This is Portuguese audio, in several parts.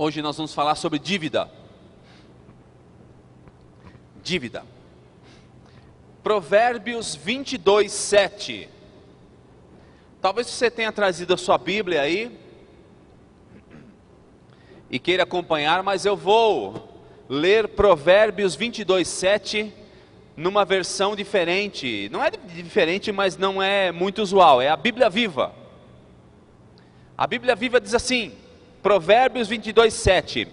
Hoje nós vamos falar sobre dívida. Dívida. Provérbios 22, 7. Talvez você tenha trazido a sua Bíblia aí e queira acompanhar, mas eu vou ler Provérbios 22, 7 numa versão diferente. Não é diferente, mas não é muito usual. É a Bíblia Viva. A Bíblia Viva diz assim, Provérbios 22, 7.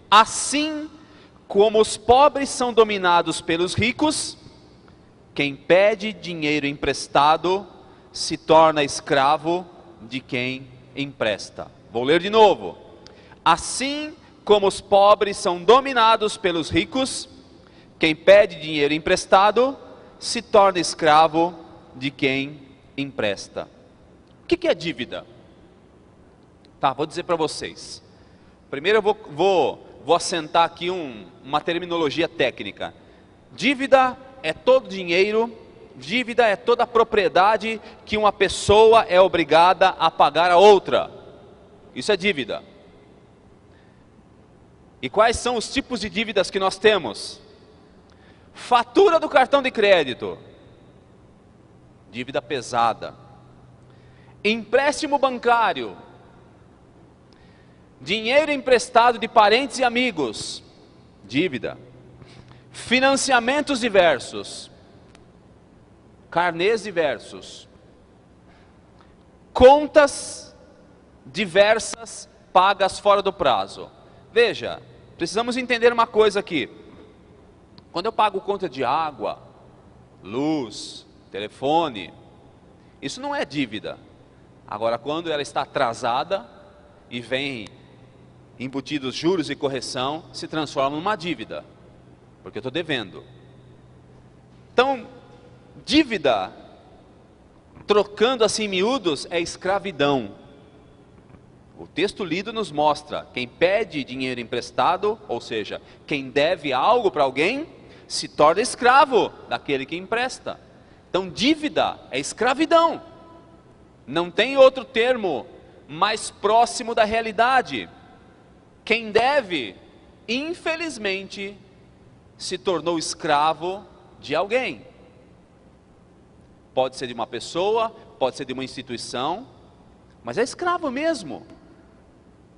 Assim como os pobres são dominados pelos ricos, quem pede dinheiro emprestado se torna escravo de quem empresta. Vou ler de novo. Assim como os pobres são dominados pelos ricos, quem pede dinheiro emprestado se torna escravo de quem empresta. O que é dívida? Tá, vou dizer para vocês. Primeiro eu vou assentar aqui uma terminologia técnica. Dívida é todo dinheiro, dívida é toda propriedade que uma pessoa é obrigada a pagar a outra. Isso é dívida. E quais são os tipos de dívidas que nós temos? Fatura do cartão de crédito, dívida pesada. Empréstimo bancário, dinheiro emprestado de parentes e amigos, dívida. Financiamentos diversos, carnês diversos, contas diversas pagas fora do prazo. Veja, precisamos entender uma coisa aqui. Quando eu pago conta de água, luz, telefone, isso não é dívida. Agora, quando ela está atrasada e vem embutidos juros e correção, se transforma numa dívida, porque eu estou devendo. Então, dívida, trocando assim em miúdos, é escravidão. O texto lido nos mostra, quem pede dinheiro emprestado, ou seja, quem deve algo para alguém, se torna escravo daquele que empresta. Então dívida é escravidão. Não tem outro termo mais próximo da realidade. Quem deve, infelizmente, se tornou escravo de alguém. Pode ser de uma pessoa, pode ser de uma instituição, mas é escravo mesmo.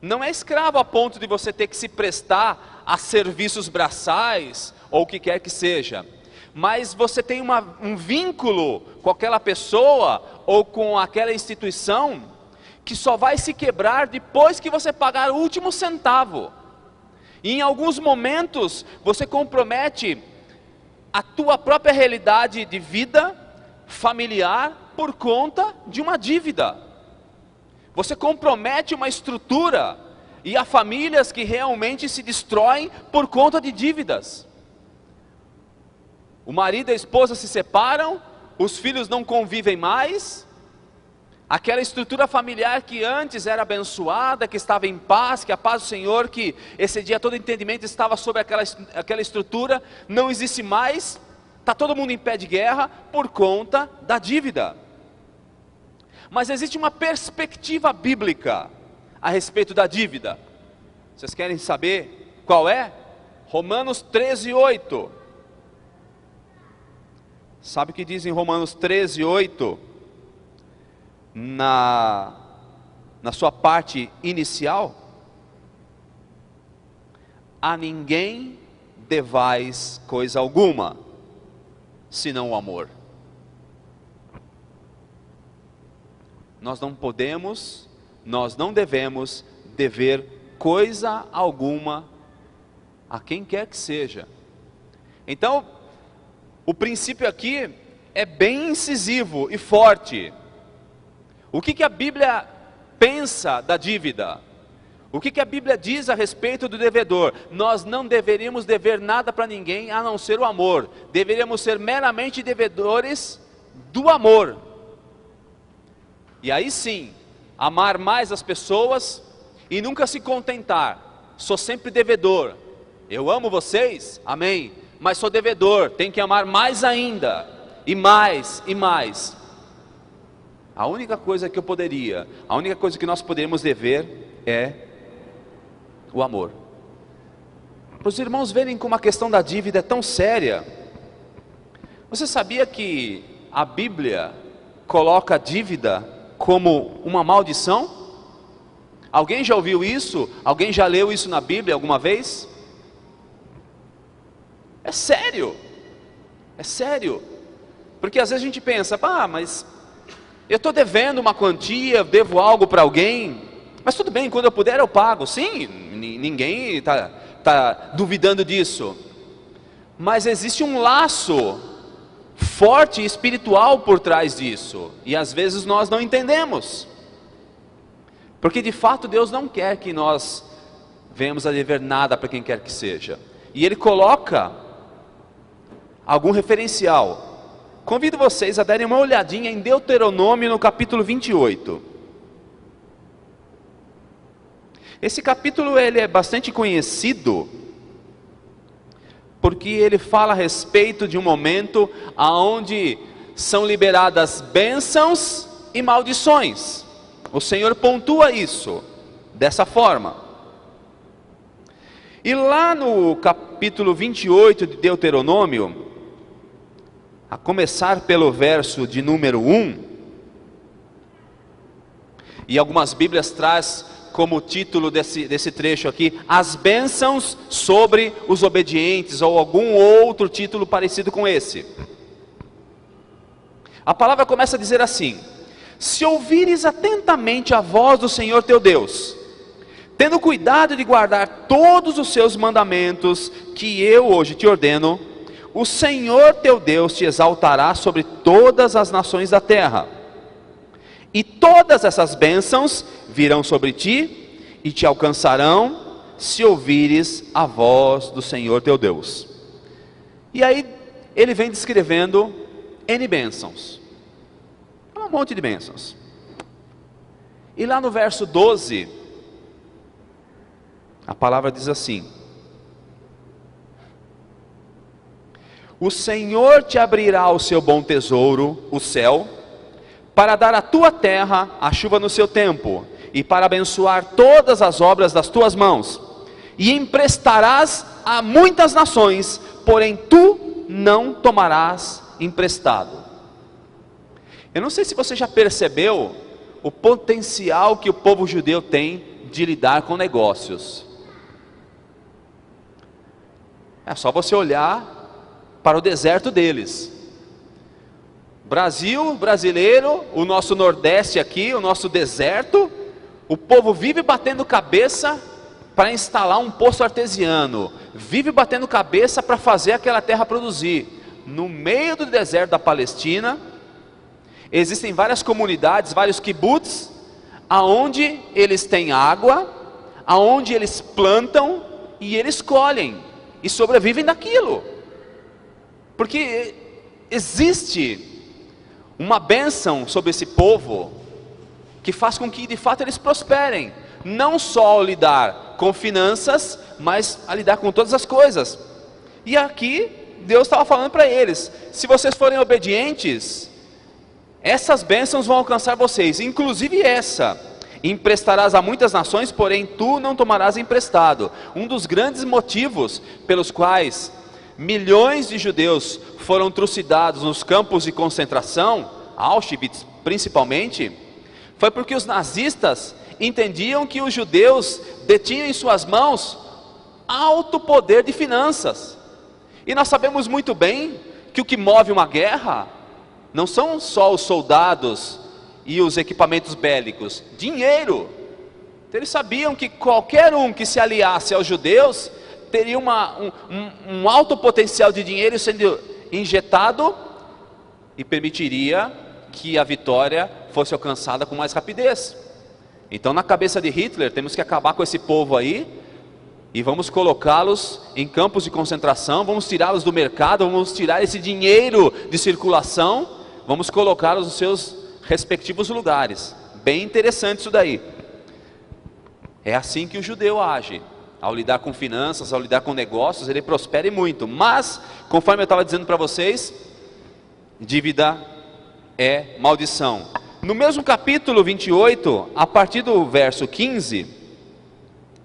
Não é escravo a ponto de você ter que se prestar a serviços braçais, ou o que quer que seja. Mas você tem um vínculo com aquela pessoa, ou com aquela instituição, que só vai se quebrar depois que você pagar o último centavo. E em alguns momentos, você compromete a tua própria realidade de vida familiar por conta de uma dívida. Você compromete uma estrutura, e há famílias que realmente se destroem por conta de dívidas. O marido e a esposa se separam, os filhos não convivem mais, aquela estrutura familiar que antes era abençoada, que estava em paz, que a paz do Senhor, que excedia todo entendimento, estava sobre aquela estrutura, não existe mais, está todo mundo em pé de guerra por conta da dívida. Mas existe uma perspectiva bíblica a respeito da dívida. Vocês querem saber qual é? Romanos 13, 8. Sabe o que diz em Romanos 13, 8? Na sua parte inicial. A ninguém devais coisa alguma, senão o amor. Nós não podemos, nós não devemos dever coisa alguma a quem quer que seja. Então, o princípio aqui é bem incisivo e forte. O que a Bíblia pensa da dívida? O que a Bíblia diz a respeito do devedor? Nós não deveríamos dever nada para ninguém a não ser o amor. Deveríamos ser meramente devedores do amor. E aí sim, amar mais as pessoas e nunca se contentar. Sou sempre devedor. Eu amo vocês, amém, mas sou devedor, tenho que amar mais ainda, e mais, e mais. A única coisa que nós poderíamos dever é o amor. Para os irmãos verem como a questão da dívida é tão séria. Você sabia que a Bíblia coloca a dívida como uma maldição? Alguém já ouviu isso? Alguém já leu isso na Bíblia alguma vez? É sério. É sério. Porque às vezes a gente pensa, mas eu estou devendo uma quantia, devo algo para alguém, mas tudo bem, quando eu puder eu pago. Sim, ninguém está duvidando disso. Mas existe um laço forte e espiritual por trás disso, e às vezes nós não entendemos, porque de fato Deus não quer que nós venhamos a dever nada para quem quer que seja, e Ele coloca algum referencial. Convido vocês a darem uma olhadinha em Deuteronômio no capítulo 28. Esse capítulo ele é bastante conhecido, porque ele fala a respeito de um momento onde são liberadas bênçãos e maldições. O Senhor pontua isso dessa forma. E lá no capítulo 28 de Deuteronômio, a começar pelo verso de número 1, e algumas Bíblias traz como título desse trecho aqui, as bênçãos sobre os obedientes, ou algum outro título parecido com esse. A palavra começa a dizer assim: se ouvires atentamente a voz do Senhor teu Deus, tendo cuidado de guardar todos os seus mandamentos, que eu hoje te ordeno, o Senhor teu Deus te exaltará sobre todas as nações da terra, e todas essas bênçãos virão sobre ti e te alcançarão, se ouvires a voz do Senhor teu Deus. E aí ele vem descrevendo N bênçãos, um monte de bênçãos. E lá no verso 12, a palavra diz assim: o Senhor te abrirá o seu bom tesouro, o céu, para dar à tua terra a chuva no seu tempo, e para abençoar todas as obras das tuas mãos, e emprestarás a muitas nações, porém tu não tomarás emprestado. Eu não sei se você já percebeu o potencial que o povo judeu tem de lidar com negócios. É só você olhar para o deserto deles. Brasil, brasileiro, o nosso Nordeste aqui, o nosso deserto, o povo vive batendo cabeça para instalar um poço artesiano, vive batendo cabeça para fazer aquela terra produzir. No meio do deserto da Palestina, existem várias comunidades, vários kibbutz, aonde eles têm água, aonde eles plantam e eles colhem e sobrevivem daquilo, porque existe uma bênção sobre esse povo, que faz com que de fato eles prosperem, não só ao lidar com finanças, mas a lidar com todas as coisas. E aqui Deus estava falando para eles: se vocês forem obedientes, essas bênçãos vão alcançar vocês, inclusive essa: emprestarás a muitas nações, porém tu não tomarás emprestado. Um dos grandes motivos pelos quais milhões de judeus foram trucidados nos campos de concentração, Auschwitz principalmente, foi porque os nazistas entendiam que os judeus detinham em suas mãos alto poder de finanças. E nós sabemos muito bem que o que move uma guerra não são só os soldados e os equipamentos bélicos, dinheiro. Então, eles sabiam que qualquer um que se aliasse aos judeus teria um alto potencial de dinheiro sendo injetado e permitiria que a vitória fosse alcançada com mais rapidez. Então, na cabeça de Hitler, temos que acabar com esse povo aí e vamos colocá-los em campos de concentração, vamos tirá-los do mercado, vamos tirar esse dinheiro de circulação, vamos colocá-los nos seus respectivos lugares. Bem interessante isso daí. É assim que o judeu age. Ao lidar com finanças, ao lidar com negócios, ele prospera muito. Mas, conforme eu estava dizendo para vocês, dívida é maldição. No mesmo capítulo 28, a partir do verso 15,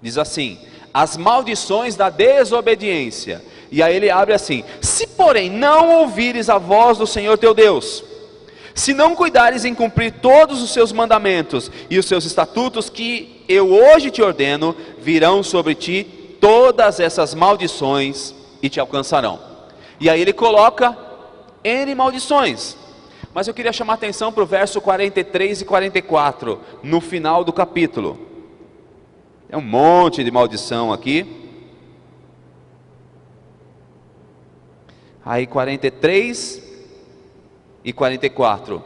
diz assim: as maldições da desobediência. E aí ele abre assim: se porém não ouvires a voz do Senhor teu Deus, se não cuidares em cumprir todos os seus mandamentos e os seus estatutos que eu hoje te ordeno, virão sobre ti todas essas maldições e te alcançarão. E aí ele coloca N maldições. Mas eu queria chamar a atenção para o verso 43 e 44, no final do capítulo. É um monte de maldição aqui. Aí 43 e 44.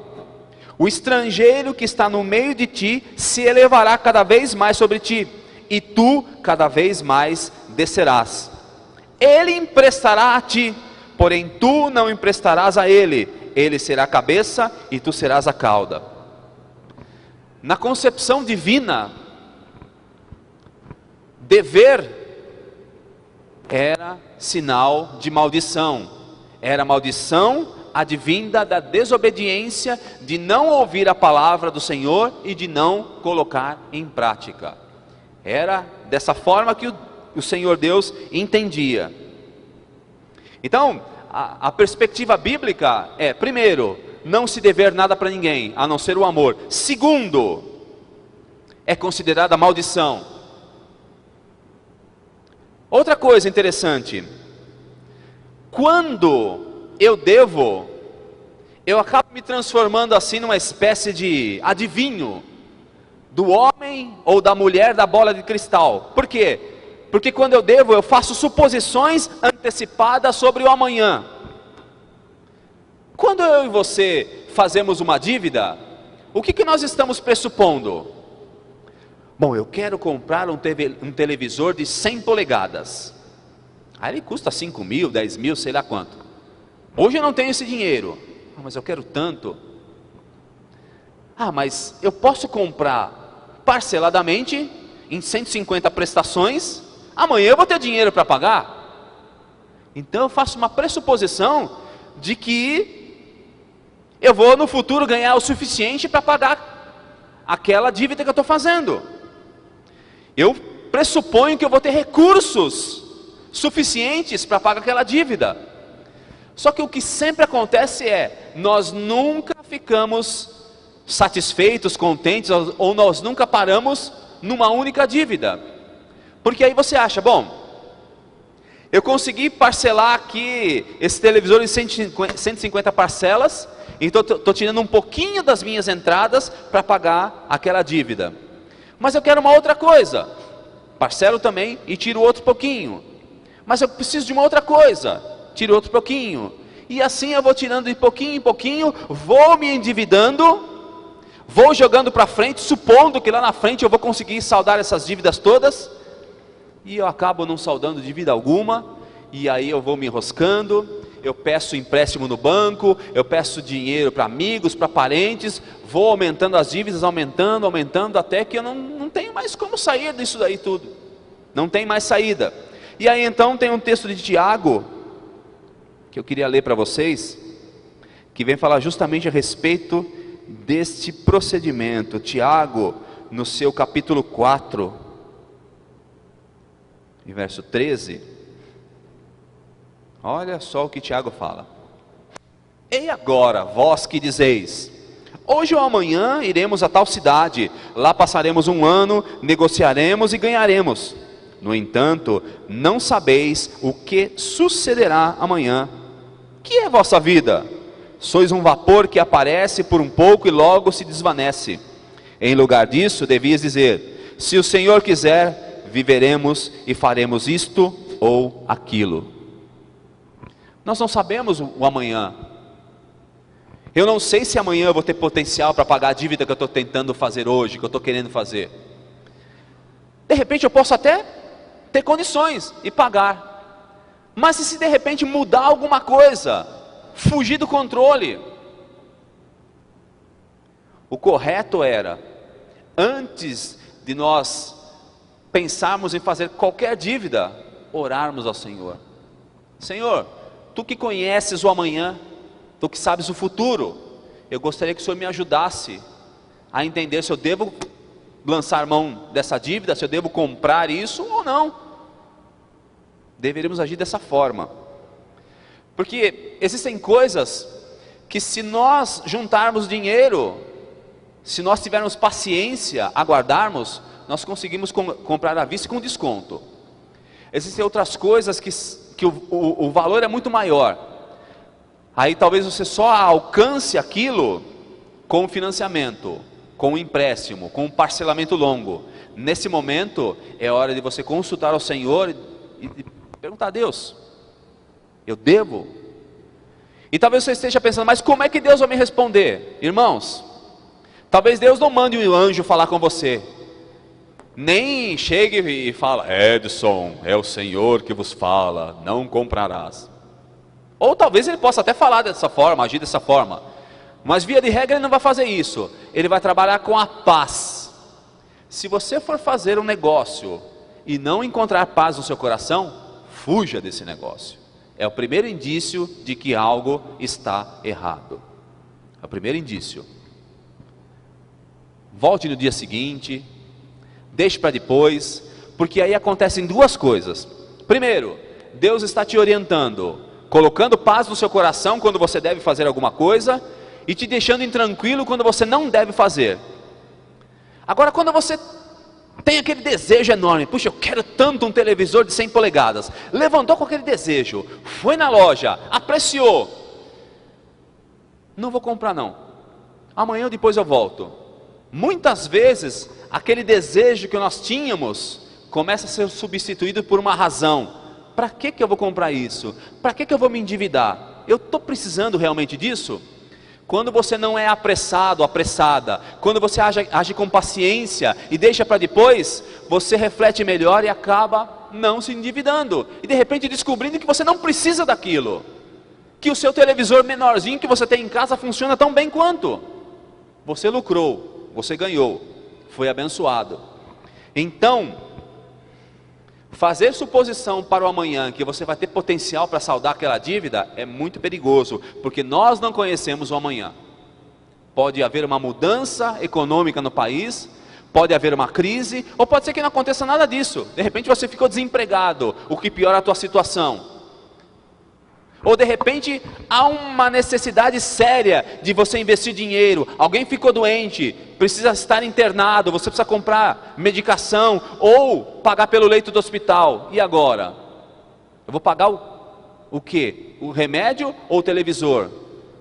O estrangeiro que está no meio de ti se elevará cada vez mais sobre ti, e tu cada vez mais descerás. Ele emprestará a ti, porém tu não emprestarás a ele. Ele será a cabeça e tu serás a cauda. Na concepção divina, dever era sinal de maldição. Era maldição advinda da desobediência, de não ouvir a palavra do Senhor e de não colocar em prática. Era dessa forma que o Senhor Deus entendia. Então, a perspectiva bíblica é: primeiro, não se dever nada para ninguém, a não ser o amor. Segundo, é considerada maldição. Outra coisa interessante: quando eu devo, eu acabo me transformando assim numa espécie de adivinho do homem ou da mulher da bola de cristal. Por quê? Porque quando eu devo, eu faço suposições antecipadas sobre o amanhã. Quando eu e você fazemos uma dívida, o que nós estamos pressupondo? Bom, eu quero comprar um televisor de 100 polegadas. Aí ele custa 5 mil, 10 mil, sei lá quanto. Hoje eu não tenho esse dinheiro. Mas eu quero tanto. Mas eu posso comprar parceladamente, em 150 prestações. Amanhã eu vou ter dinheiro para pagar. Então eu faço uma pressuposição de que eu vou no futuro ganhar o suficiente para pagar aquela dívida que eu estou fazendo. Eu pressuponho que eu vou ter recursos suficientes para pagar aquela dívida. Só que o que sempre acontece é, nós nunca ficamos satisfeitos, contentes, ou nós nunca paramos numa única dívida. Porque aí você acha, bom, eu consegui parcelar aqui esse televisor em 150 parcelas, então estou tirando um pouquinho das minhas entradas para pagar aquela dívida. Mas eu quero uma outra coisa, parcelo também e tiro outro pouquinho. Mas eu preciso de uma outra coisa, tiro outro pouquinho. E assim eu vou tirando de pouquinho em pouquinho, vou me endividando, vou jogando para frente, supondo que lá na frente eu vou conseguir saldar essas dívidas todas, e eu acabo não saldando dívida alguma, e aí eu vou me enroscando, eu peço empréstimo no banco, eu peço dinheiro para amigos, para parentes, vou aumentando as dívidas, aumentando, até que eu não tenho mais como sair disso daí tudo, não tem mais saída. E aí então tem um texto de Tiago, que eu queria ler para vocês, que vem falar justamente a respeito deste procedimento. Tiago, no seu capítulo 4, em verso 13, olha só o que Tiago fala: e agora, vós que dizeis, hoje ou amanhã iremos a tal cidade, lá passaremos um ano, negociaremos e ganharemos. No entanto, não sabeis o que sucederá amanhã. Que é vossa vida? Sois um vapor que aparece por um pouco e logo se desvanece. Em lugar disso, devias dizer: se o Senhor quiser, viveremos e faremos isto ou aquilo. Nós não sabemos o amanhã. Eu não sei se amanhã eu vou ter potencial para pagar a dívida que eu estou tentando fazer hoje, que eu estou querendo fazer. De repente eu posso até ter condições e pagar. Mas e se de repente mudar alguma coisa, fugir do controle? O correto era, antes de nós pensarmos em fazer qualquer dívida, orarmos ao Senhor. Senhor, Tu que conheces o amanhã, Tu que sabes o futuro, eu gostaria que o Senhor me ajudasse a entender se eu devo lançar mão dessa dívida, se eu devo comprar isso ou não. deveríamos agir dessa forma. Porque existem coisas que, se nós juntarmos dinheiro, se nós tivermos paciência, aguardarmos, nós conseguimos comprar à vista com desconto. Existem outras coisas que o valor é muito maior. Aí talvez você só alcance aquilo com financiamento, com um empréstimo, com um parcelamento longo. Nesse momento é hora de você consultar ao Senhor e perguntar a Deus: eu devo? E talvez você esteja pensando, mas como é que Deus vai me responder? Irmãos, talvez Deus não mande um anjo falar com você, nem chegue e fala: Edson, é o Senhor que vos fala, não comprarás. Ou talvez ele possa até falar dessa forma, agir dessa forma, mas via de regra ele não vai fazer isso. Ele vai trabalhar com a paz. Se você for fazer um negócio e não encontrar paz no seu coração, fuja desse negócio. É o primeiro indício de que algo está errado. É o primeiro indício. Volte no dia seguinte, deixe para depois, porque aí acontecem duas coisas. Primeiro, Deus está te orientando, colocando paz no seu coração quando você deve fazer alguma coisa, e te deixando intranquilo quando você não deve fazer. Agora, quando você tem aquele desejo enorme, puxa, eu quero tanto um televisor de 100 polegadas, levantou com aquele desejo, foi na loja, apreciou, não vou comprar não, amanhã ou depois eu volto. Muitas vezes, aquele desejo que nós tínhamos, começa a ser substituído por uma razão. Para que eu vou comprar isso? Para que eu vou me endividar? Eu estou precisando realmente disso? Quando você não é apressado, apressada, quando você age com paciência e deixa para depois, você reflete melhor e acaba não se endividando. E de repente descobrindo que você não precisa daquilo. Que o seu televisor menorzinho que você tem em casa funciona tão bem quanto. Você lucrou, você ganhou, foi abençoado. Então, fazer suposição para o amanhã que você vai ter potencial para saldar aquela dívida é muito perigoso, porque nós não conhecemos o amanhã. Pode haver uma mudança econômica no país, pode haver uma crise, ou pode ser que não aconteça nada disso. De repente você ficou desempregado, o que piora a tua situação. Ou de repente há uma necessidade séria de você investir dinheiro, alguém ficou doente, precisa estar internado, você precisa comprar medicação ou pagar pelo leito do hospital. E agora? Eu vou pagar o quê? O remédio ou o televisor?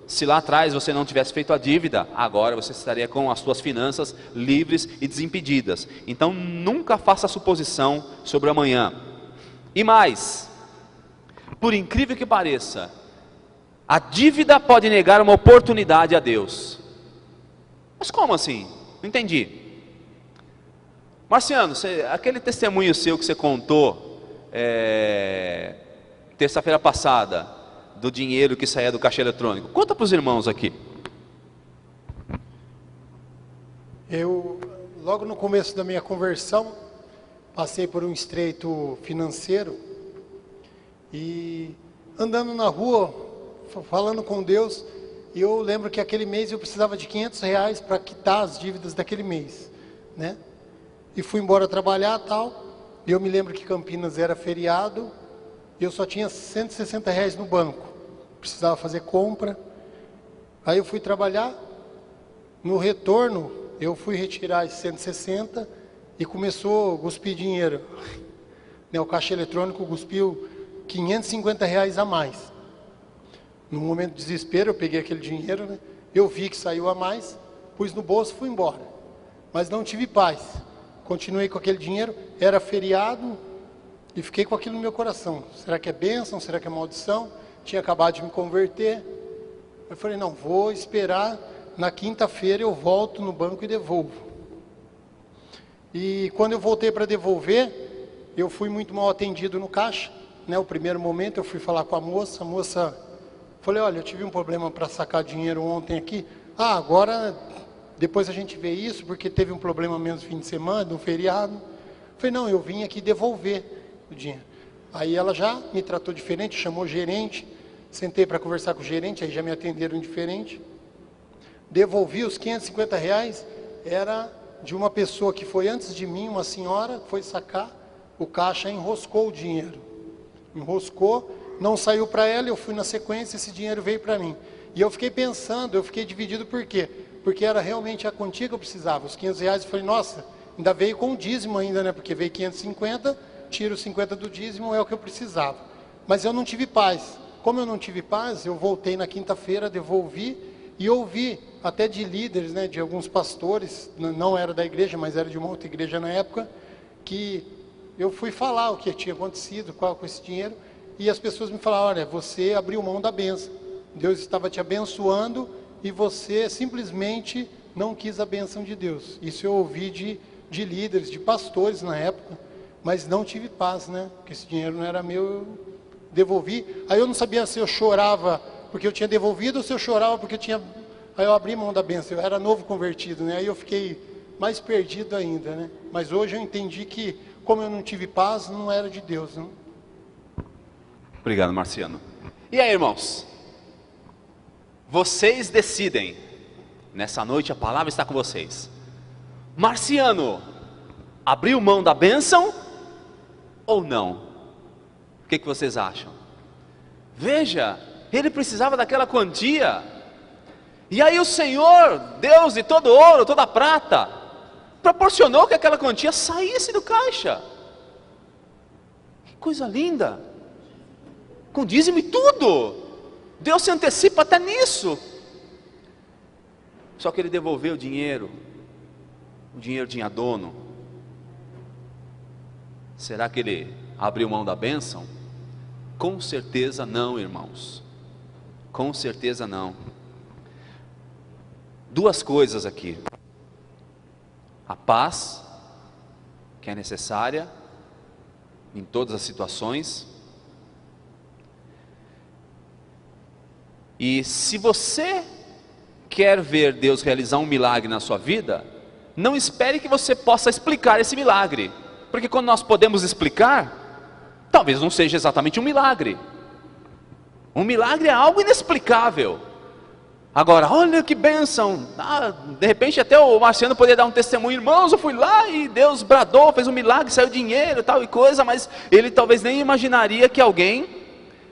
Se lá atrás você não tivesse feito a dívida, agora você estaria com as suas finanças livres e desimpedidas. Então nunca faça suposição sobre o amanhã. E mais, por incrível que pareça, a dívida pode negar uma oportunidade a Deus. Mas como assim? Não entendi. Marciano, aquele testemunho seu que você contou terça-feira passada, do dinheiro que saía do caixa eletrônico, conta para os irmãos aqui. Eu, logo no começo da minha conversão, passei por um estreito financeiro e andando na rua, falando com Deus, e eu lembro que aquele mês eu precisava de R$500 para quitar as dívidas daquele mês, né? E fui embora trabalhar tal, e eu me lembro que Campinas era feriado, e eu só tinha R$160 no banco, precisava fazer compra. Aí eu fui trabalhar, no retorno eu fui retirar esses 160 e começou a cuspir dinheiro, né? O caixa eletrônico cuspiu R$550 a mais. No momento de desespero eu peguei aquele dinheiro, né? Eu vi que saiu a mais, pus no bolso e fui embora, mas não tive paz. Continuei com aquele dinheiro, era feriado, e fiquei com aquilo no meu coração. Será que é bênção? Será que é maldição? Tinha acabado de me converter. Eu falei, não, vou esperar, na quinta-feira eu volto no banco e devolvo. E quando eu voltei para devolver, eu fui muito mal atendido no caixa, né? O primeiro momento eu fui falar com a moça, falei, olha, eu tive um problema para sacar dinheiro ontem aqui. Ah, agora, depois a gente vê isso, porque teve um problema menos fim de semana, no feriado. Falei, não, eu vim aqui devolver o dinheiro. Aí ela já me tratou diferente, chamou o gerente, sentei para conversar com o gerente, aí já me atenderam diferente. Devolvi os R$550, era de uma pessoa que foi antes de mim, uma senhora, foi sacar, o caixa enroscou o dinheiro. enroscou, não saiu para ela, eu fui na sequência, esse dinheiro veio para mim. E eu fiquei pensando, eu fiquei dividido por quê? Porque era realmente a quantia que eu precisava, os 500 reais, eu falei, nossa, ainda veio com o dízimo ainda, né? Porque veio 550, tiro 50 do dízimo, é o que eu precisava. Mas eu não tive paz. Como eu não tive paz, eu voltei na quinta-feira, devolvi, e ouvi até de líderes, né, de alguns pastores, não era da igreja, mas era de uma outra igreja na época, que eu fui falar o que tinha acontecido com esse dinheiro, e as pessoas me falaram, olha, você abriu mão da bênção, Deus estava te abençoando, e você simplesmente não quis a bênção de Deus. Isso eu ouvi de líderes, de pastores na época, mas não tive paz, né, porque esse dinheiro não era meu, eu devolvi. Aí eu não sabia se eu chorava porque eu tinha devolvido ou se eu chorava porque eu tinha... Aí eu abri mão da bênção, eu era novo convertido, né? Aí eu fiquei mais perdido ainda, né? Mas hoje eu entendi que, como eu não tive paz, não era de Deus, não? Obrigado, Marciano. E aí, irmãos? Vocês decidem. Nessa noite a palavra está com vocês. Marciano, abriu mão da bênção ou não? O que vocês acham? Veja, ele precisava daquela quantia. E aí o Senhor, Deus de todo ouro, toda prata, proporcionou que aquela quantia saísse do caixa. Que coisa linda! Com dízimo e tudo. Deus se antecipa até nisso. Só que ele devolveu o dinheiro tinha dono. Será que ele abriu mão da bênção? Com certeza não, irmãos. Com certeza não. Duas coisas aqui: a paz, que é necessária em todas as situações. E se você quer ver Deus realizar um milagre na sua vida, não espere que você possa explicar esse milagre, porque quando nós podemos explicar, talvez não seja exatamente um milagre. Um milagre é algo inexplicável. Agora, olha que bênção, de repente até o Marciano poderia dar um testemunho, irmãos, eu fui lá e Deus bradou, fez um milagre, saiu dinheiro, tal e coisa, mas ele talvez nem imaginaria que alguém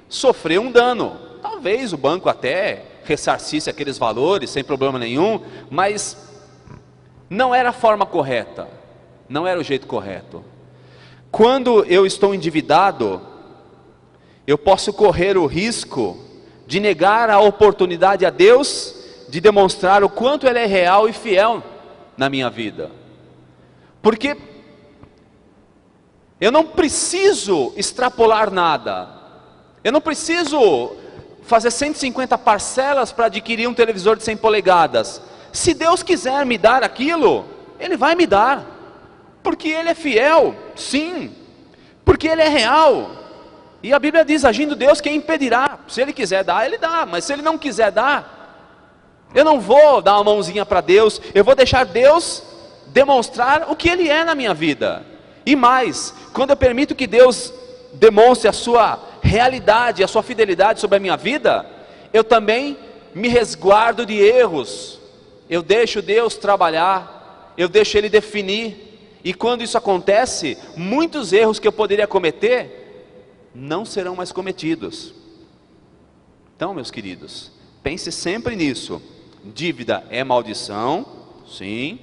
sofreu um dano. Talvez o banco até ressarcisse aqueles valores, sem problema nenhum, mas não era a forma correta, não era o jeito correto. Quando eu estou endividado, eu posso correr o risco de negar a oportunidade a Deus de demonstrar o quanto Ele é real e fiel na minha vida. Porque eu não preciso extrapolar nada. Eu não preciso fazer 150 parcelas para adquirir um televisor de 100 polegadas. Se Deus quiser me dar aquilo, Ele vai me dar. Porque Ele é fiel, sim. Porque Ele é real. E a Bíblia diz, agindo Deus, quem impedirá? Se Ele quiser dar, Ele dá. Mas se Ele não quiser dar, eu não vou dar uma mãozinha para Deus. Eu vou deixar Deus demonstrar o que Ele é na minha vida. E mais, quando eu permito que Deus demonstre a sua realidade, a sua fidelidade sobre a minha vida, eu também me resguardo de erros. Eu deixo Deus trabalhar, eu deixo Ele definir. E quando isso acontece, muitos erros que eu poderia cometer não serão mais cometidos. Então, meus queridos, pense sempre nisso. Dívida é maldição, sim.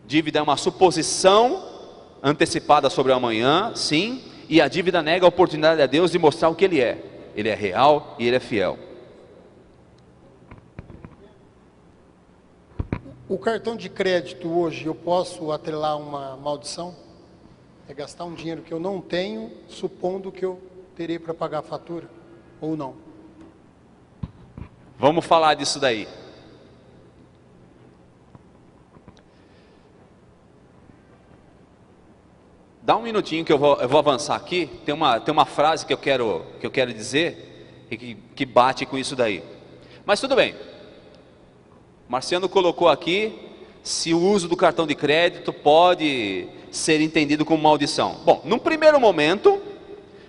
Dívida é uma suposição antecipada sobre o amanhã, sim. E a dívida nega a oportunidade a Deus de mostrar o que Ele é. Ele é real e Ele é fiel. O cartão de crédito hoje, eu posso atrelar uma maldição? É gastar um dinheiro que eu não tenho, supondo que eu terei para pagar a fatura, ou não? Vamos falar disso daí. Dá um minutinho que eu vou avançar aqui. Tem uma frase que eu quero dizer e que bate com isso daí. Mas tudo bem. Marciano colocou aqui se o uso do cartão de crédito pode ser entendido como maldição. Bom, num primeiro momento,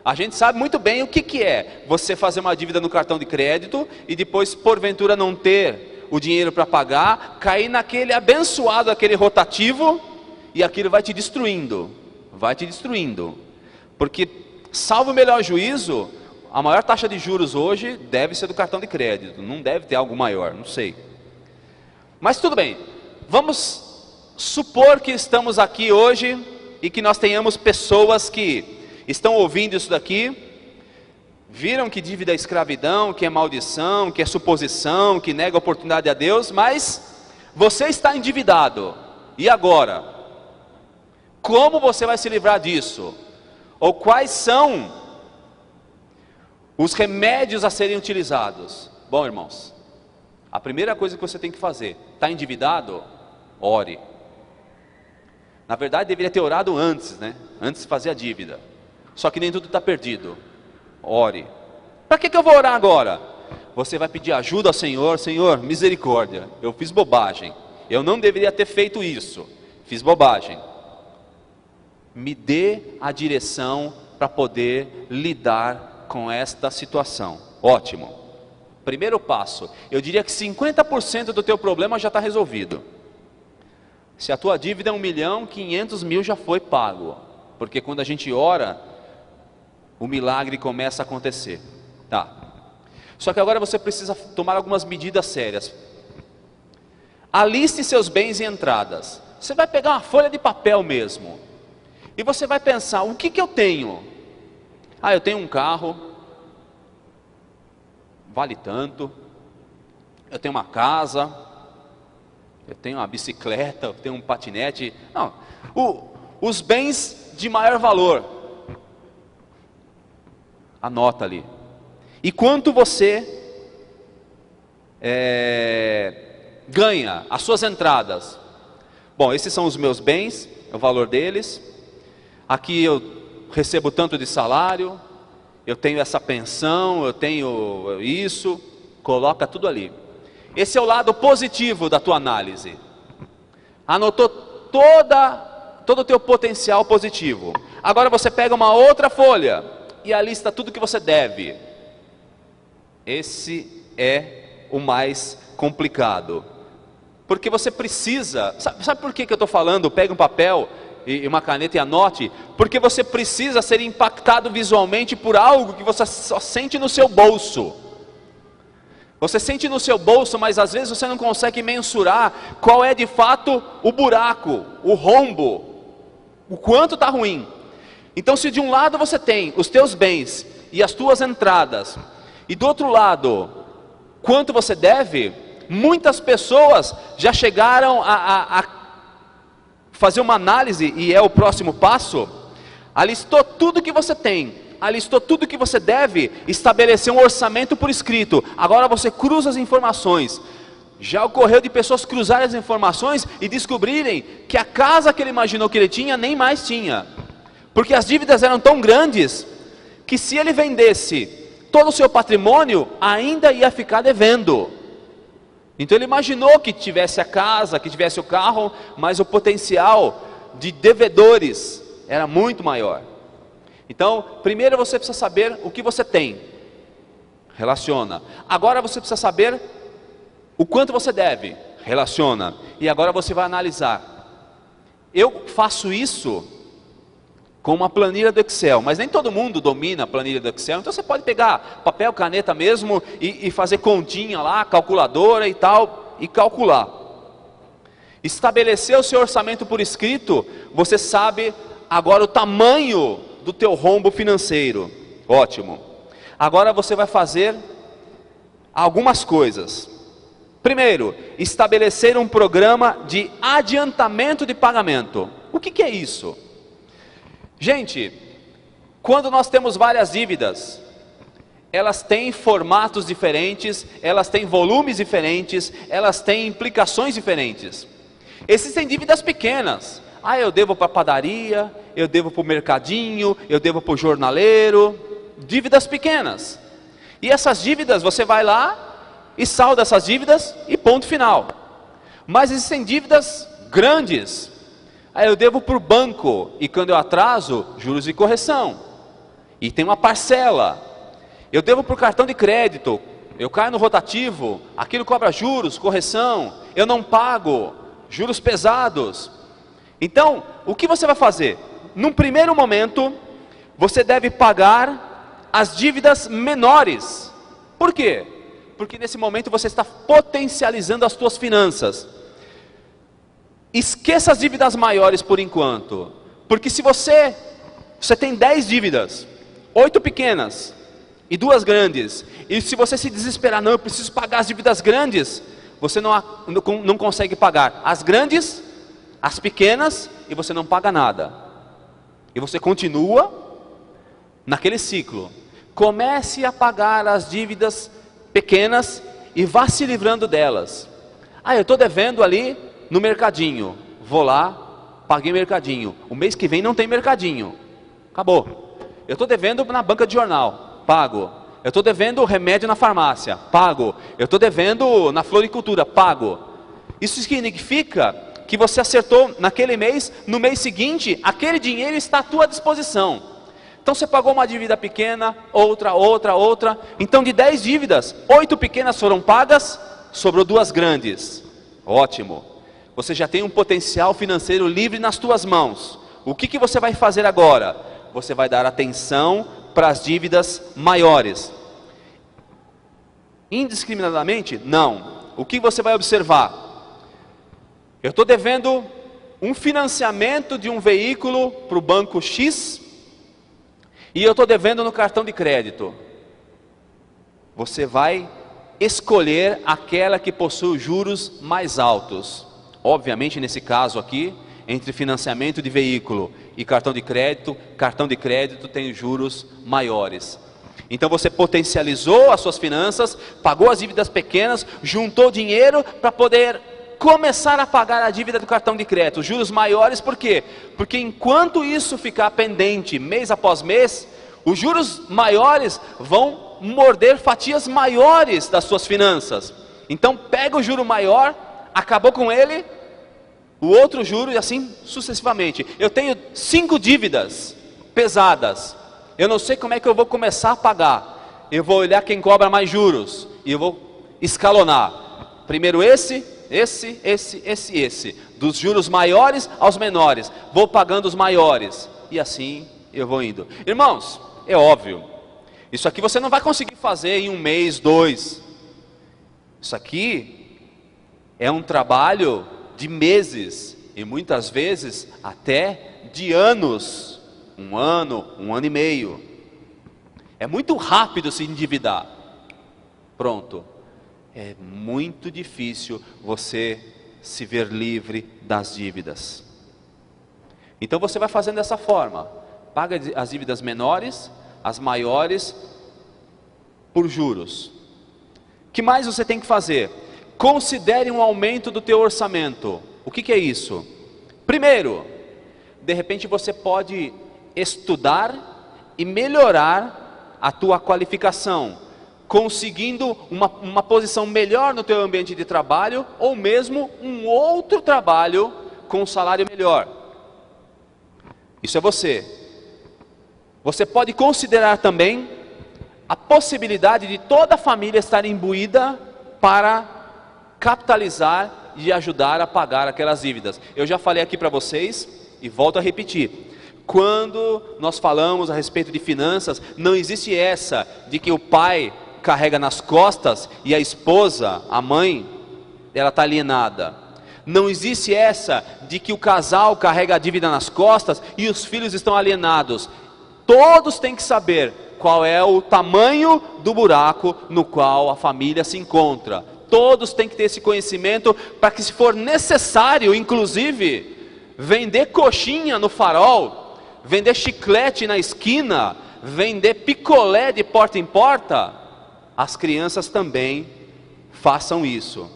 a gente sabe muito bem o que é você fazer uma dívida no cartão de crédito e depois, porventura, não ter o dinheiro para pagar, cair naquele abençoado, aquele rotativo, e aquilo vai te destruindo. Vai te destruindo. Porque salvo o melhor juízo, a maior taxa de juros hoje deve ser do cartão de crédito, não deve ter algo maior, não sei. Mas tudo bem, vamos supor que estamos aqui hoje e que nós tenhamos pessoas que estão ouvindo isso daqui, viram que dívida é escravidão, que é maldição, que é suposição, que nega oportunidade a Deus, mas você está endividado. E agora? Como você vai se livrar disso? Ou quais são os remédios a serem utilizados? Bom, irmãos, a primeira coisa que você tem que fazer, está endividado? Ore. Na verdade, deveria ter orado antes, né? Antes de fazer a dívida. Só que nem tudo está perdido. Ore. Para que eu vou orar agora? Você vai pedir ajuda ao Senhor. Senhor, misericórdia, eu fiz bobagem, eu não deveria ter feito isso, fiz bobagem, me dê a direção para poder lidar com esta situação. Ótimo. Primeiro passo, eu diria que 50% do teu problema já está resolvido. Se a tua dívida é 1 milhão, 500 mil já foi pago, porque quando a gente ora, o milagre começa a acontecer. Tá. Só que agora você precisa tomar algumas medidas sérias. Aliste seus bens e entradas. Você vai pegar uma folha de papel mesmo, e você vai pensar, o que eu tenho? Ah, eu tenho um carro, vale tanto. Eu tenho uma casa, eu tenho uma bicicleta, eu tenho um patinete. Não, os bens de maior valor, anota ali. E quanto você ganha, as suas entradas? Bom, esses são os meus bens, o valor deles. Aqui eu recebo tanto de salário, eu tenho essa pensão, eu tenho isso. Coloca tudo ali. Esse é o lado positivo da tua análise. Anotou todo o teu potencial positivo. Agora você pega uma outra folha e alista tudo que você deve. Esse é o mais complicado, porque você precisa, sabe por que eu estou falando, pegue um papel e uma caneta e anote? Porque você precisa ser impactado visualmente por algo que você só sente no seu bolso. Você sente no seu bolso, mas às vezes você não consegue mensurar qual é de fato o buraco, o rombo, o quanto está ruim. Então, se de um lado você tem os teus bens e as tuas entradas, e do outro lado, quanto você deve, muitas pessoas já chegaram a fazer uma análise, e é o próximo passo, alistou tudo que você tem, alistou tudo que você deve, estabeleceu um orçamento por escrito. Agora você cruza as informações. Já ocorreu de pessoas cruzarem as informações e descobrirem que a casa que ele imaginou que ele tinha, nem mais tinha, porque as dívidas eram tão grandes, que se ele vendesse todo o seu patrimônio, ainda ia ficar devendo. Então ele imaginou que tivesse a casa, que tivesse o carro, mas o potencial de devedores era muito maior. Então, primeiro você precisa saber o que você tem. Relaciona. Agora você precisa saber o quanto você deve. Relaciona. E agora você vai analisar. Eu faço isso com uma planilha do Excel, mas nem todo mundo domina a planilha do Excel, então você pode pegar papel, caneta mesmo e fazer continha lá, calculadora e tal, e calcular. Estabelecer o seu orçamento por escrito, você sabe agora o tamanho do teu rombo financeiro. Ótimo. Agora você vai fazer algumas coisas. Primeiro, estabelecer um programa de adiantamento de pagamento. O que é isso? Gente, quando nós temos várias dívidas, elas têm formatos diferentes, elas têm volumes diferentes, elas têm implicações diferentes. Existem dívidas pequenas. Ah, eu devo para a padaria, eu devo para o mercadinho, eu devo para o jornaleiro. Dívidas pequenas. E essas dívidas, você vai lá e salda essas dívidas e ponto final. Mas existem dívidas grandes. Ah, eu devo para o banco, e quando eu atraso, juros e correção, e tem uma parcela. Eu devo para o cartão de crédito, eu caio no rotativo, aquilo cobra juros, correção, eu não pago, juros pesados. Então, o que você vai fazer? Num primeiro momento, você deve pagar as dívidas menores. Por quê? Porque nesse momento você está potencializando as suas finanças. Esqueça as dívidas maiores por enquanto. Porque se você tem 10 dívidas, 8 pequenas e 2 grandes, e se você se desesperar, não, eu preciso pagar as dívidas grandes, você não consegue pagar as grandes, as pequenas, e você não paga nada. E você continua naquele ciclo. Comece a pagar as dívidas pequenas e vá se livrando delas. Eu estou devendo ali no mercadinho, vou lá, paguei mercadinho, o mês que vem não tem mercadinho, acabou. Eu estou devendo na banca de jornal, pago. Eu estou devendo remédio na farmácia, pago. Eu estou devendo na floricultura, pago. Isso significa que você acertou naquele mês, no mês seguinte, aquele dinheiro está à tua disposição. Então você pagou uma dívida pequena, outra. Então de 10 dívidas, 8 pequenas foram pagas, sobrou 2 grandes. Ótimo. Você já tem um potencial financeiro livre nas tuas mãos. O que você vai fazer agora? Você vai dar atenção para as dívidas maiores. Indiscriminadamente? Não. O que você vai observar? Eu estou devendo um financiamento de um veículo para o banco X, e eu estou devendo no cartão de crédito. Você vai escolher aquela que possui juros mais altos. Obviamente nesse caso aqui, entre financiamento de veículo e cartão de crédito tem juros maiores. Então você potencializou as suas finanças, pagou as dívidas pequenas, juntou dinheiro para poder começar a pagar a dívida do cartão de crédito, juros maiores. Por quê? Porque enquanto isso ficar pendente mês após mês, os juros maiores vão morder fatias maiores das suas finanças. Então pega o juro maior, acabou com ele, o outro juro, e assim sucessivamente. Eu tenho 5 dívidas pesadas, eu não sei como é que eu vou começar a pagar. Eu vou olhar quem cobra mais juros, e eu vou escalonar. Primeiro esse, dos juros maiores aos menores, vou pagando os maiores, e assim eu vou indo. Irmãos, é óbvio, isso aqui você não vai conseguir fazer em um mês, 2. Isso aqui é um trabalho de meses, e muitas vezes até de anos. Um ano e meio. É muito rápido se endividar. Pronto. É muito difícil você se ver livre das dívidas. Então você vai fazendo dessa forma. Paga as dívidas menores, as maiores por juros. O que mais você tem que fazer? Considere um aumento do teu orçamento. O que é isso? Primeiro, de repente você pode estudar e melhorar a tua qualificação, conseguindo uma posição melhor no teu ambiente de trabalho, ou mesmo um outro trabalho com um salário melhor. Isso é você. Você pode considerar também a possibilidade de toda a família estar imbuída para capitalizar e ajudar a pagar aquelas dívidas. Eu já falei aqui para vocês e volto a repetir. Quando nós falamos a respeito de finanças, não existe essa de que o pai carrega nas costas e a esposa, a mãe, ela está alienada. Não existe essa de que o casal carrega a dívida nas costas e os filhos estão alienados. Todos têm que saber qual é o tamanho do buraco no qual a família se encontra. Todos têm que ter esse conhecimento para que, se for necessário, inclusive, vender coxinha no farol, vender chiclete na esquina, vender picolé de porta em porta, as crianças também façam isso.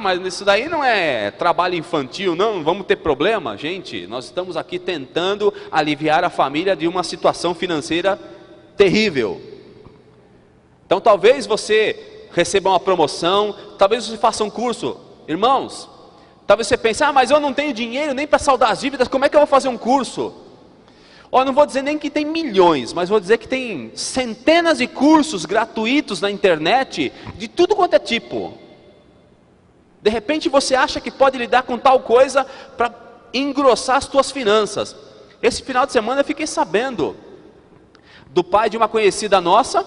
Mas isso daí não é trabalho infantil, não vamos ter problema. Gente, nós estamos aqui tentando aliviar a família de uma situação financeira terrível. Então talvez você receba uma promoção, talvez você faça um curso. Irmãos, talvez você pense, mas eu não tenho dinheiro nem para saldar as dívidas, como é que eu vou fazer um curso? Não vou dizer nem que tem milhões, mas vou dizer que tem centenas de cursos gratuitos na internet, de tudo quanto é tipo. De repente você acha que pode lidar com tal coisa para engrossar as tuas finanças. Esse final de semana eu fiquei sabendo do pai de uma conhecida nossa.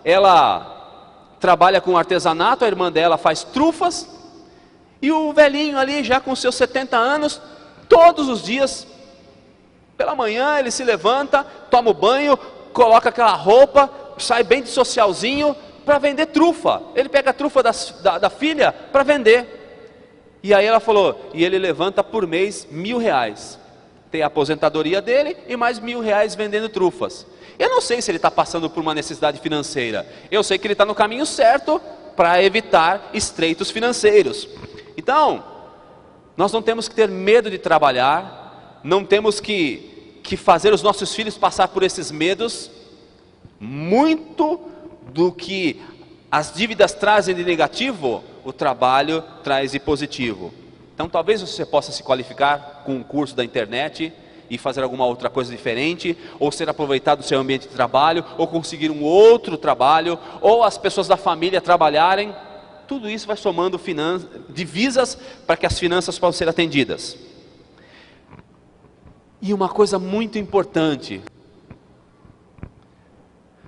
Ela trabalha com artesanato, a irmã dela faz trufas, e o velhinho ali, já com seus 70 anos, todos os dias, pela manhã, ele se levanta, toma o banho, coloca aquela roupa, sai bem de socialzinho, para vender trufa. Ele pega a trufa da filha para vender. E aí ela falou, e ele levanta por mês R$1.000. Tem a aposentadoria dele e mais R$1.000 vendendo trufas. Eu não sei se ele está passando por uma necessidade financeira. Eu sei que ele está no caminho certo para evitar estreitos financeiros. Então, nós não temos que ter medo de trabalhar, não temos que fazer os nossos filhos passar por esses medos. Muito do que as dívidas trazem de negativo, o trabalho traz de positivo. Então talvez você possa se qualificar com um curso da internet e fazer alguma outra coisa diferente, ou ser aproveitado do seu ambiente de trabalho, ou conseguir um outro trabalho, ou as pessoas da família trabalharem. Tudo isso vai somando divisas para que as finanças possam ser atendidas. E uma coisa muito importante,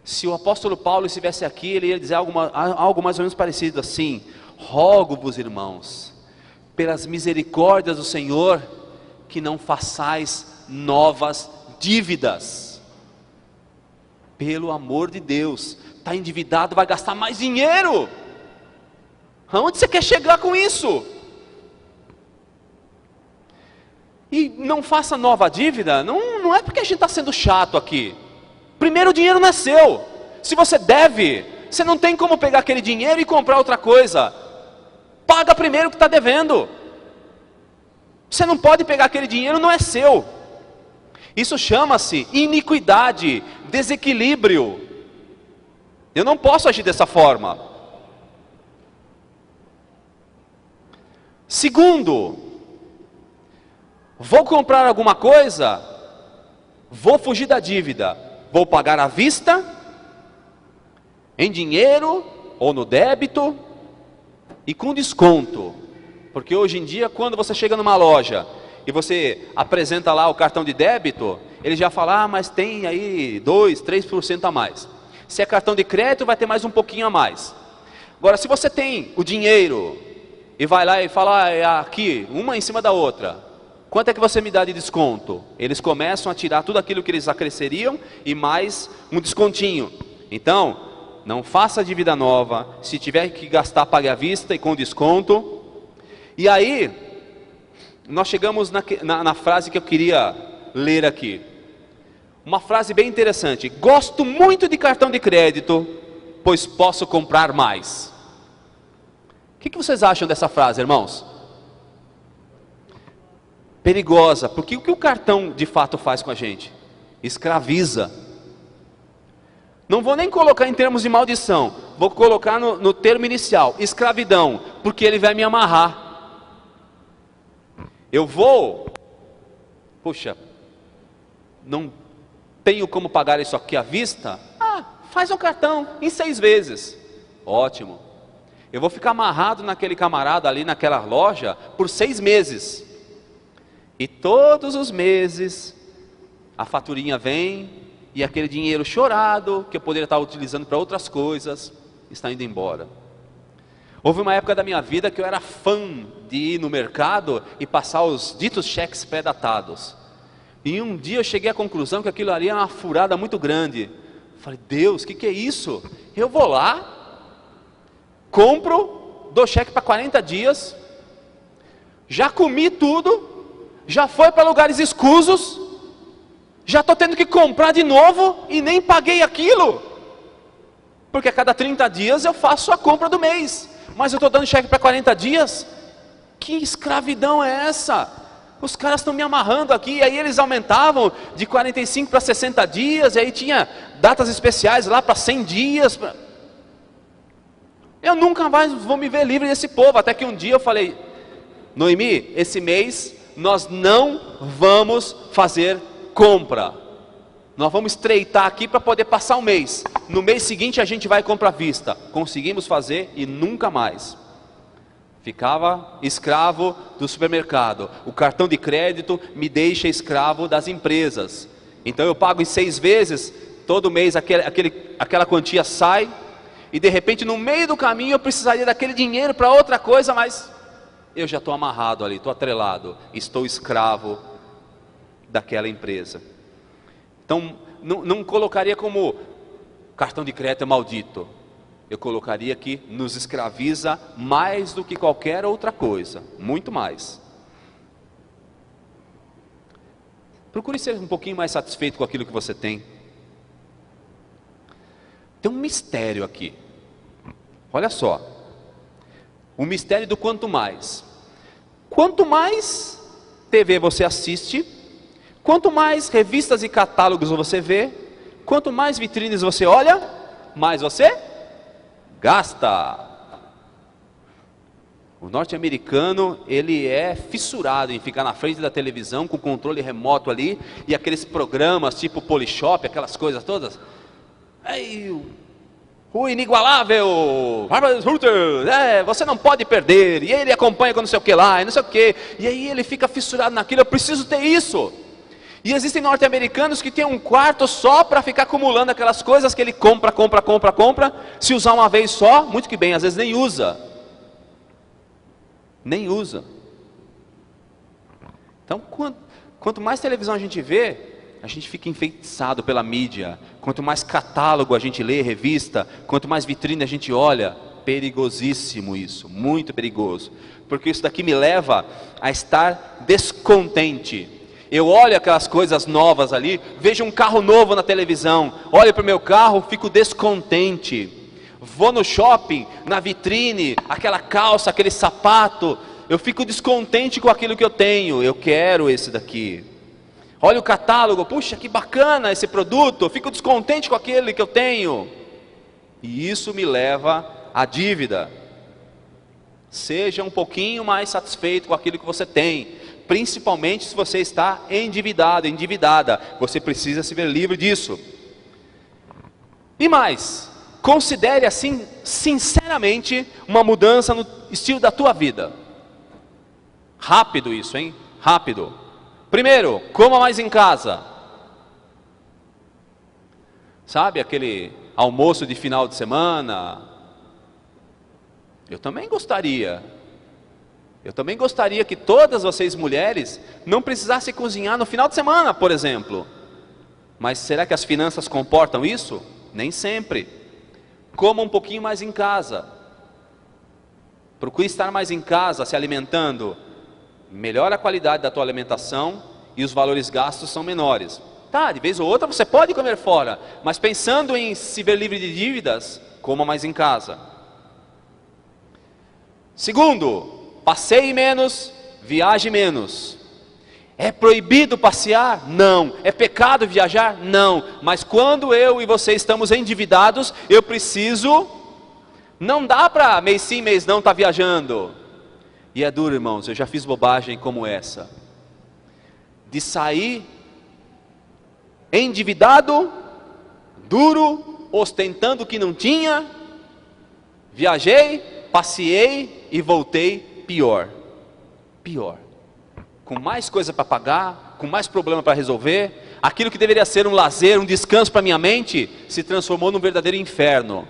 se o apóstolo Paulo estivesse aqui, ele ia dizer algo mais ou menos parecido assim: rogo-vos, irmãos, pelas misericórdias do Senhor, que não façais novas dívidas. Pelo amor de Deus, está endividado, vai gastar mais dinheiro. Aonde você quer chegar com isso? E não faça nova dívida, não é porque a gente está sendo chato aqui. Primeiro, o dinheiro não é seu. Se você deve, você não tem como pegar aquele dinheiro e comprar outra coisa. Paga primeiro o que está devendo. Você não pode pegar aquele dinheiro, não é seu. Isso chama-se iniquidade, desequilíbrio. Eu não posso agir dessa forma. Segundo, vou comprar alguma coisa, vou fugir da dívida, vou pagar à vista, em dinheiro ou no débito e com desconto. Porque hoje em dia, quando você chega numa loja e você apresenta lá o cartão de débito, ele já fala, mas tem aí 2, 3% a mais. Se é cartão de crédito, vai ter mais um pouquinho a mais. Agora, se você tem o dinheiro e vai lá e fala, é aqui, uma em cima da outra, quanto é que você me dá de desconto? Eles começam a tirar tudo aquilo que eles acresceriam e mais um descontinho. Então, não faça dívida nova, se tiver que gastar, pague à vista e com desconto. E aí, nós chegamos na frase que eu queria ler aqui. Uma frase bem interessante: gosto muito de cartão de crédito, pois posso comprar mais. O que vocês acham dessa frase, irmãos? Perigosa, porque o que o cartão de fato faz com a gente? Escraviza. Não vou nem colocar em termos de maldição, vou colocar no termo inicial, escravidão, porque ele vai me amarrar. Eu vou, puxa, não tenho como pagar isso aqui à vista? Faz um cartão em 6 vezes. Ótimo. Eu vou ficar amarrado naquele camarada ali naquela loja por 6 meses. E todos os meses a faturinha vem e aquele dinheiro chorado, que eu poderia estar utilizando para outras coisas, está indo embora. Houve uma época da minha vida que eu era fã de ir no mercado e passar os ditos cheques pré-datados. E um dia eu cheguei à conclusão que aquilo ali era uma furada muito grande. Falei, Deus, o que é isso? Eu vou lá, compro, dou cheque para 40 dias, já comi tudo, já foi para lugares escusos, já estou tendo que comprar de novo e nem paguei aquilo, porque a cada 30 dias eu faço a compra do mês, mas eu estou dando cheque para 40 dias, que escravidão é essa? Os caras estão me amarrando aqui, e aí eles aumentavam de 45 para 60 dias, e aí tinha datas especiais lá para 100 dias, eu nunca mais vou me ver livre desse povo, até que um dia eu falei, Noemi, esse mês nós não vamos fazer compra, nós vamos estreitar aqui para poder passar um mês, no mês seguinte a gente vai comprar à vista. Conseguimos fazer e nunca mais. Ficava escravo do supermercado, o cartão de crédito me deixa escravo das empresas, então eu pago em 6 vezes, todo mês aquela quantia sai, e de repente no meio do caminho eu precisaria daquele dinheiro para outra coisa, mas eu já estou amarrado ali, estou atrelado, estou escravo daquela empresa. Então não colocaria como cartão de crédito é maldito, eu colocaria que nos escraviza mais do que qualquer outra coisa, muito mais. Procure ser um pouquinho mais satisfeito com aquilo que você tem. Tem um mistério aqui. Olha só. O mistério do quanto mais. Quanto mais TV você assiste, quanto mais revistas e catálogos você vê, quanto mais vitrines você olha, mais você gasta. O norte-americano, ele é fissurado em ficar na frente da televisão com controle remoto ali, e aqueles programas tipo Polishop, aquelas coisas todas. Aí, o inigualável, você não pode perder, e ele acompanha com não sei o que lá, e não sei o que, e aí ele fica fissurado naquilo, eu preciso ter isso. E existem norte-americanos que têm um quarto só para ficar acumulando aquelas coisas que ele compra, se usar uma vez só, muito que bem, às vezes nem usa. Nem usa. Então, quanto mais televisão a gente vê, a gente fica enfeitiçado pela mídia. Quanto mais catálogo a gente lê, revista, quanto mais vitrine a gente olha, perigosíssimo isso, muito perigoso. Porque isso daqui me leva a estar descontente. Eu olho aquelas coisas novas ali, vejo um carro novo na televisão, olho para o meu carro, fico descontente. Vou no shopping, na vitrine, aquela calça, aquele sapato, eu fico descontente com aquilo que eu tenho, eu quero esse daqui. Olha o catálogo, puxa que bacana esse produto, eu fico descontente com aquele que eu tenho. E isso me leva à dívida. Seja um pouquinho mais satisfeito com aquilo que você tem, principalmente se você está endividado, endividada, você precisa se ver livre disso. E mais, considere assim, sinceramente, uma mudança no estilo da tua vida. Rápido isso, hein? Rápido. Primeiro, coma mais em casa. Sabe aquele almoço de final de semana? Eu também gostaria que todas vocês mulheres não precisassem cozinhar no final de semana, por exemplo. Mas será que as finanças comportam isso? Nem sempre. Coma um pouquinho mais em casa. Procure estar mais em casa, se alimentando. Melhora a qualidade da tua alimentação e os valores gastos são menores. Tá, de vez ou outra você pode comer fora, mas pensando em se ver livre de dívidas, coma mais em casa. Segundo, passeie menos, viaje menos. É proibido passear? Não. É pecado viajar? Não. Mas quando eu e você estamos endividados, eu preciso, não dá para mês sim, mês não estar viajando. E é duro, irmãos, eu já fiz bobagem como essa. De sair endividado, duro, ostentando o que não tinha, viajei, passeei e voltei pior. Com mais coisa para pagar, com mais problema para resolver, aquilo que deveria ser um lazer, um descanso para minha mente, se transformou num verdadeiro inferno.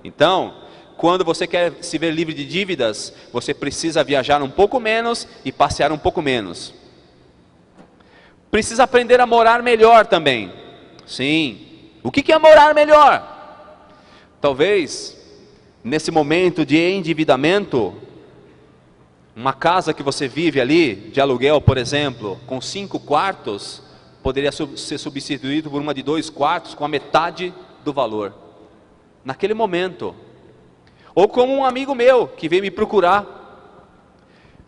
Então, quando você quer se ver livre de dívidas, você precisa viajar um pouco menos e passear um pouco menos. Precisa aprender a morar melhor também. Sim. O que é morar melhor? Talvez, nesse momento de endividamento, uma casa que você vive ali, de aluguel, por exemplo, com 5 quartos, poderia ser substituído por uma de 2 quartos, com a metade do valor. Naquele momento. Ou como um amigo meu, que veio me procurar.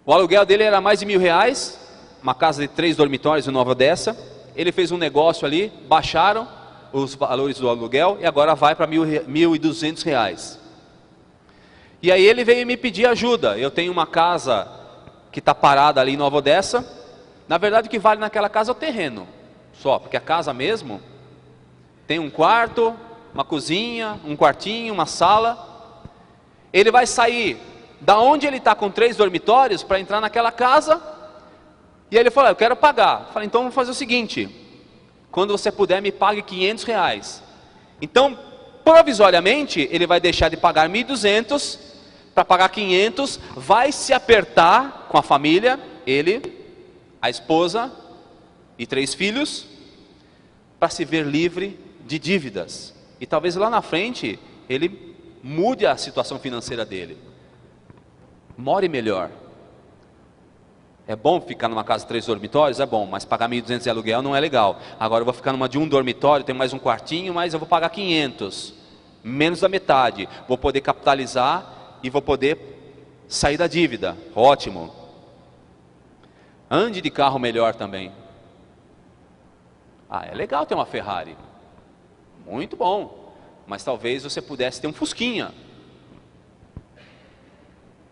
O aluguel dele era mais de R$1.000, uma casa de 3 dormitórios em Nova Odessa. Ele fez um negócio ali, baixaram os valores do aluguel, e agora vai para R$1.200. E aí ele veio me pedir ajuda. Eu tenho uma casa que está parada ali em Nova Odessa. Na verdade o que vale naquela casa é o terreno, só, porque a casa mesmo tem um quarto, uma cozinha, um quartinho, uma sala. Ele vai sair da onde ele está com 3 dormitórios para entrar naquela casa. E aí ele falou, eu quero pagar. Eu falei, então vamos fazer o seguinte, quando você puder me pague R$500. Então, provisoriamente, ele vai deixar de pagar 1.200 para pagar 500, vai se apertar com a família, ele, a esposa e 3 filhos, para se ver livre de dívidas. E talvez lá na frente, ele mude a situação financeira dele. More melhor. É bom ficar numa casa de 3 dormitórios? É bom, mas pagar 1.200 de aluguel não é legal. Agora eu vou ficar numa de 1 dormitório, tem mais um quartinho, mas eu vou pagar 500. Menos da metade. Vou poder capitalizar e vou poder sair da dívida. Ótimo. Ande de carro melhor também. É legal ter uma Ferrari. Muito bom. Mas talvez você pudesse ter um Fusquinha.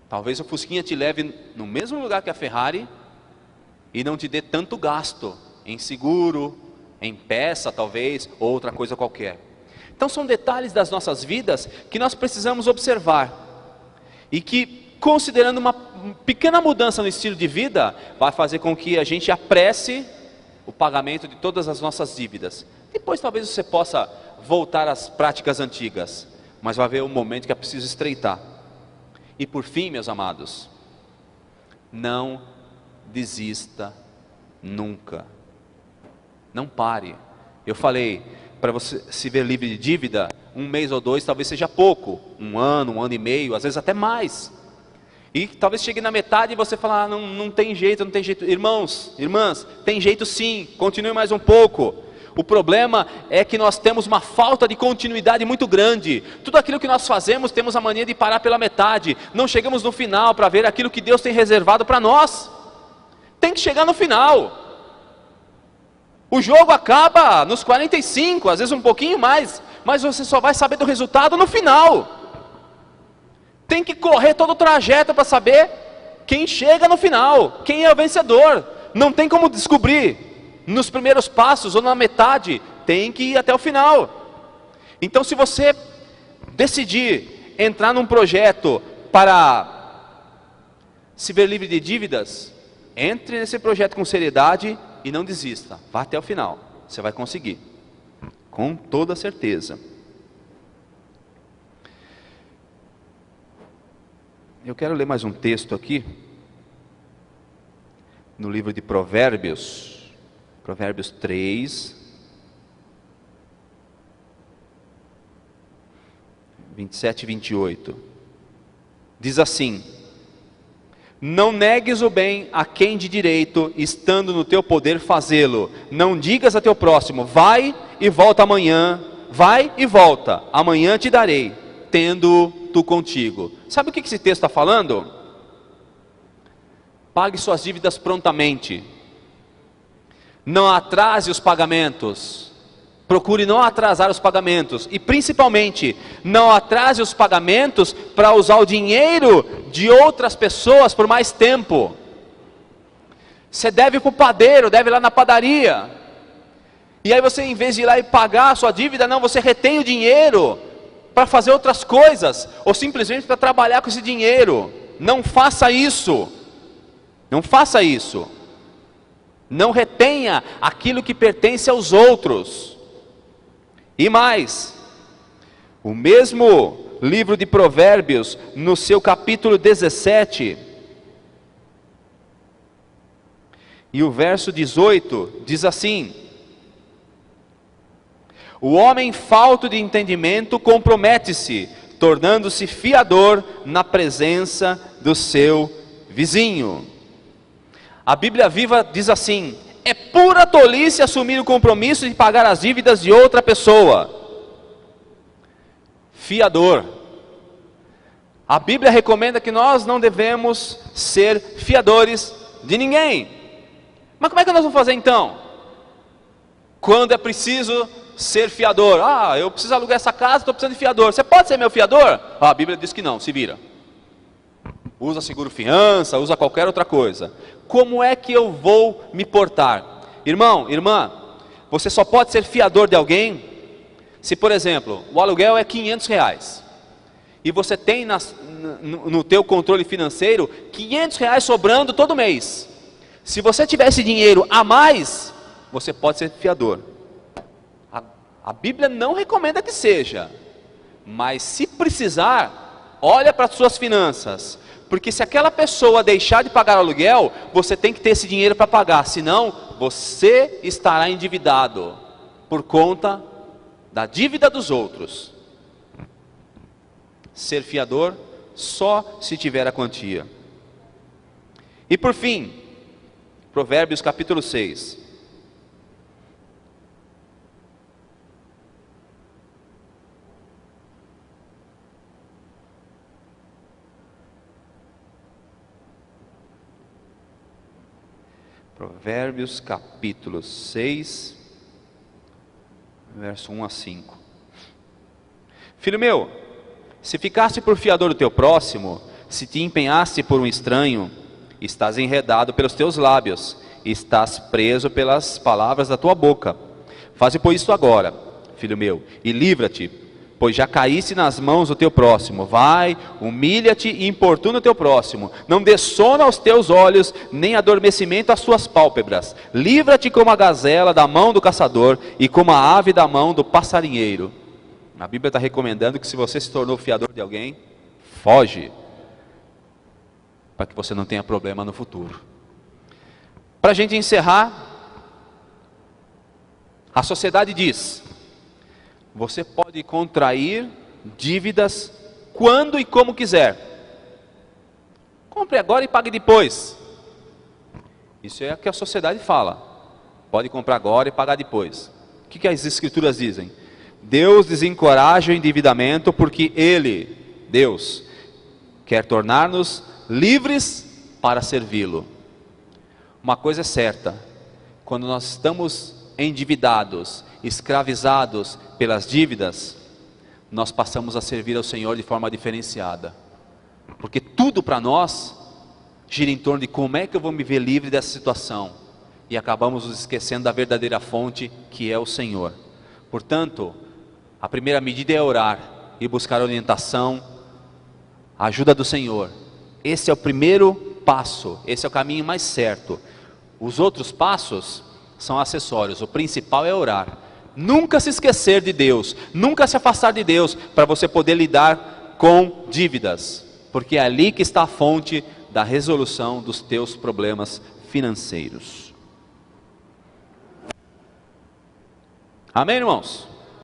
Talvez o Fusquinha te leve no mesmo lugar que a Ferrari e não te dê tanto gasto em seguro, em peça talvez, ou outra coisa qualquer. Então são detalhes das nossas vidas que nós precisamos observar. E que, considerando uma pequena mudança no estilo de vida, vai fazer com que a gente apresse o pagamento de todas as nossas dívidas. Depois talvez você possa voltar às práticas antigas, mas vai haver um momento que é preciso estreitar. E por fim, meus amados, não desista nunca. Não pare. Eu falei, para você se ver livre de dívida, 1 mês ou 2 talvez seja pouco. 1 ano, 1 ano e meio, às vezes até mais. E talvez chegue na metade e você fala, não tem jeito, não tem jeito. Irmãos, irmãs, tem jeito sim, continue mais um pouco. O problema é que nós temos uma falta de continuidade muito grande. Tudo aquilo que nós fazemos, temos a mania de parar pela metade. Não chegamos no final para ver aquilo que Deus tem reservado para nós. Tem que chegar no final. O jogo acaba nos 45, às vezes um pouquinho mais, mas você só vai saber do resultado no final. Tem que correr todo o trajeto para saber quem chega no final, quem é o vencedor. Não tem como descobrir nos primeiros passos ou na metade, tem que ir até o final. Então se você decidir entrar num projeto para se ver livre de dívidas, entre nesse projeto com seriedade e não desista, vá até o final, você vai conseguir, com toda certeza. Eu quero ler mais um texto aqui, no livro de Provérbios, Provérbios 3, 27 e 28, diz assim: não negues o bem a quem de direito, estando no teu poder fazê-lo. Não digas a teu próximo, vai e volta amanhã, vai e volta, amanhã te darei, tendo tu contigo. Sabe o que esse texto está falando? Pague suas dívidas prontamente. Não atrase os pagamentos. Procure não atrasar os pagamentos. E principalmente, não atrase os pagamentos para usar o dinheiro de outras pessoas por mais tempo. Você deve para o padeiro, deve lá na padaria. E aí você, em vez de ir lá e pagar a sua dívida, não, você retém o dinheiro para fazer outras coisas, ou simplesmente para trabalhar com esse dinheiro. Não faça isso. Não faça isso. Não retenha aquilo que pertence aos outros. E mais, o mesmo livro de Provérbios, no seu capítulo 17, e o verso 18, diz assim: o homem falto de entendimento compromete-se, tornando-se fiador na presença do seu vizinho. A Bíblia Viva diz assim: é pura tolice assumir o compromisso de pagar as dívidas de outra pessoa. Fiador. A Bíblia recomenda que nós não devemos ser fiadores de ninguém. Mas como é que nós vamos fazer então? Quando é preciso ser fiador. Eu preciso alugar essa casa, estou precisando de fiador. Você pode ser meu fiador? A Bíblia diz que não, se vira. Usa seguro fiança, usa qualquer outra coisa. Como é que eu vou me portar? Irmão, irmã, você só pode ser fiador de alguém se, por exemplo, o aluguel é R$500 e você tem no teu controle financeiro R$500 sobrando todo mês. Se você tiver esse dinheiro a mais, você pode ser fiador. A Bíblia não recomenda que seja, mas se precisar, olha para as suas finanças, porque se aquela pessoa deixar de pagar aluguel, você tem que ter esse dinheiro para pagar, senão você estará endividado por conta da dívida dos outros. Ser fiador só se tiver a quantia. E por fim, Provérbios capítulo 6. Provérbios capítulo 6, verso 1 a 5. Filho meu, se ficaste por fiador do teu próximo, se te empenhaste por um estranho, estás enredado pelos teus lábios, estás preso pelas palavras da tua boca. Faze por isso agora, filho meu, e livra-te, pois já caíste nas mãos do teu próximo. Vai, humilha-te e importuna o teu próximo. Não dê sono aos teus olhos, nem adormecimento às suas pálpebras. Livra-te como a gazela da mão do caçador e como a ave da mão do passarinheiro. A Bíblia está recomendando que se você se tornou fiador de alguém, foge, para que você não tenha problema no futuro. Para a gente encerrar, a sociedade diz: você pode contrair dívidas quando e como quiser. Compre agora e pague depois. Isso é o que a sociedade fala. Pode comprar agora e pagar depois. O que as escrituras dizem? Deus desencoraja o endividamento porque Ele, Deus, quer tornar-nos livres para servi-lo. Uma coisa é certa: quando nós estamos endividados, escravizados pelas dívidas, nós passamos a servir ao Senhor de forma diferenciada, porque tudo para nós gira em torno de como é que eu vou me ver livre dessa situação, e acabamos nos esquecendo da verdadeira fonte, que é o Senhor. Portanto, a primeira medida é orar e buscar orientação, a ajuda do Senhor. Esse é o primeiro passo, esse é o caminho mais certo. Os outros passos são acessórios, o principal é orar. Nunca se esquecer de Deus, nunca se afastar de Deus, para você poder lidar com dívidas, porque é ali que está a fonte da resolução dos teus problemas financeiros. Amém, irmãos?